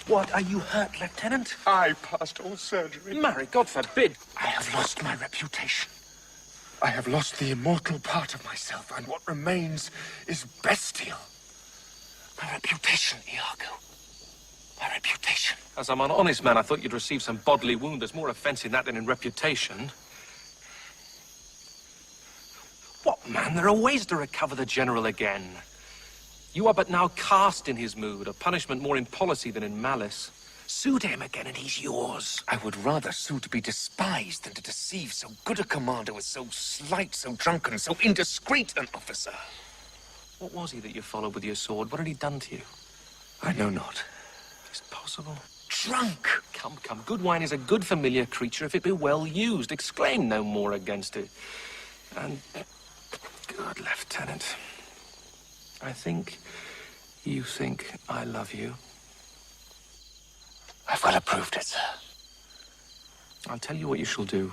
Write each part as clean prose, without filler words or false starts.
What, are you hurt, Lieutenant? I passed all surgery. Marry, God forbid. I have lost my reputation. I have lost the immortal part of myself, and what remains is bestial. My reputation, Iago. My reputation. As I'm an honest man, I thought you'd receive some bodily wound. There's more offense in that than in reputation. What, man? There are ways to recover the General again. You are but now cast in his mood, a punishment more in policy than in malice. Sue to him again, and he's yours. I would rather sue to be despised than to deceive so good a commander with so slight, so drunken, so indiscreet an officer. What was he that you followed with your sword? What had he done to you? I know not. Is it possible? Drunk! Come, come. Good wine is a good familiar creature if it be well used. Exclaim no more against it. And... good, Lieutenant. I think you think I love you. I've well approved it, sir. I'll tell you what you shall do.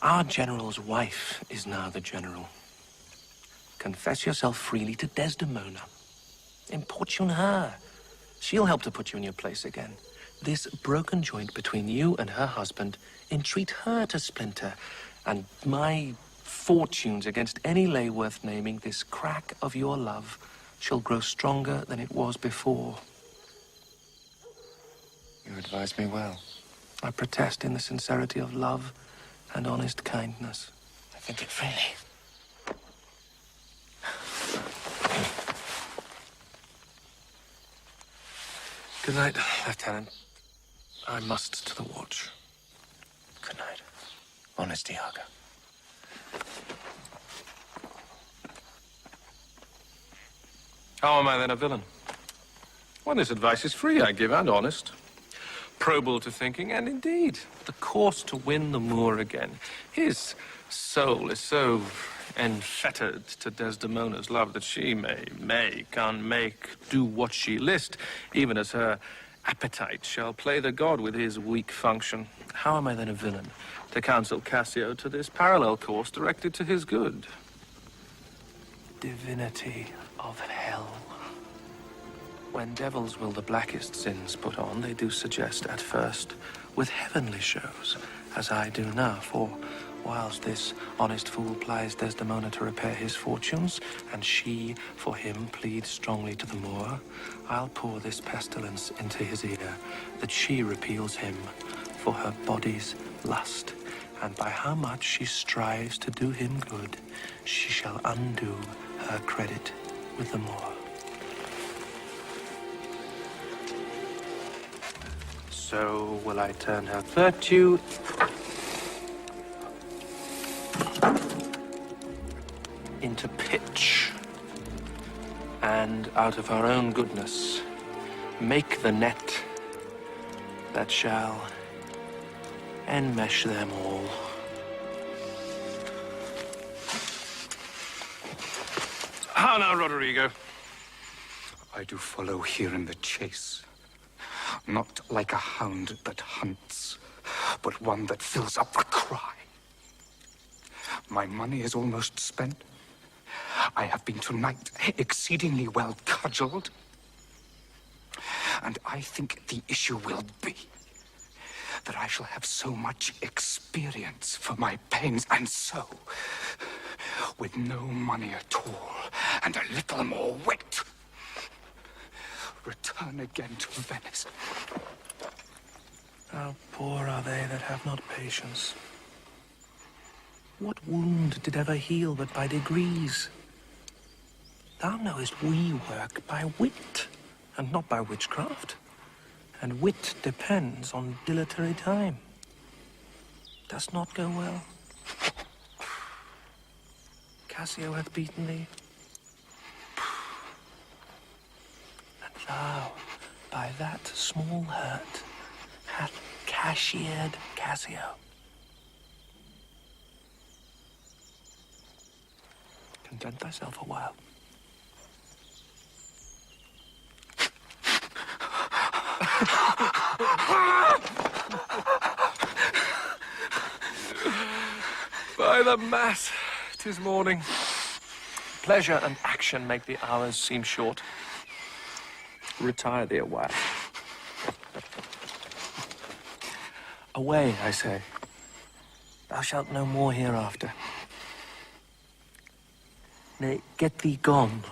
Our General's wife is now the General. Confess yourself freely to Desdemona. Importune her. She'll help to put you in your place again. This broken joint between you and her husband, entreat her to splinter. And my fortunes against any lay worth naming, this crack of your love shall grow stronger than it was before. You advise me well. I protest in the sincerity of love and honest kindness. I think it freely. Good night, Lieutenant. I must to the watch. Good night. Honest Iago. How am I then a villain? Well, this advice is free, I give, and honest. Probable to thinking, and indeed, the course to win the Moor again. His soul is so enfettered to Desdemona's love that she may make, do what she list, even as her appetite shall play the god with his weak function. How am I then a villain? To counsel Cassio to this parallel course directed to his good. Divinity of hell. When devils will the blackest sins put on, they do suggest at first with heavenly shows, as I do now, for whilst this honest fool plies Desdemona to repair his fortunes, and she for him pleads strongly to the Moor, I'll pour this pestilence into his ear, that she repeals him for her body's lust, and by how much she strives to do him good, she shall undo her credit with the Moor. So will I turn her virtue into pitch, and out of her own goodness make the net that shall enmesh them all. How now, Roderigo? I do follow here in the chase. Not like a hound that hunts, but one that fills up the cry. My money is almost spent. I have been tonight exceedingly well cudgeled. And I think the issue will be that I shall have so much experience for my pains, and so, with no money at all, and a little more wit, return again to Venice. How poor are they that have not patience? What wound did ever heal but by degrees? Thou knowest we work by wit, and not by witchcraft. And wit depends on dilatory time. Does not go well. Cassio hath beaten thee. And thou, by that small hurt, hath cashiered Cassio. Content thyself a while. By the mass, 'tis morning. Pleasure and action make the hours seem short. Retire thee a while. Away, I say. Thou shalt no more hereafter. Nay, get thee gone.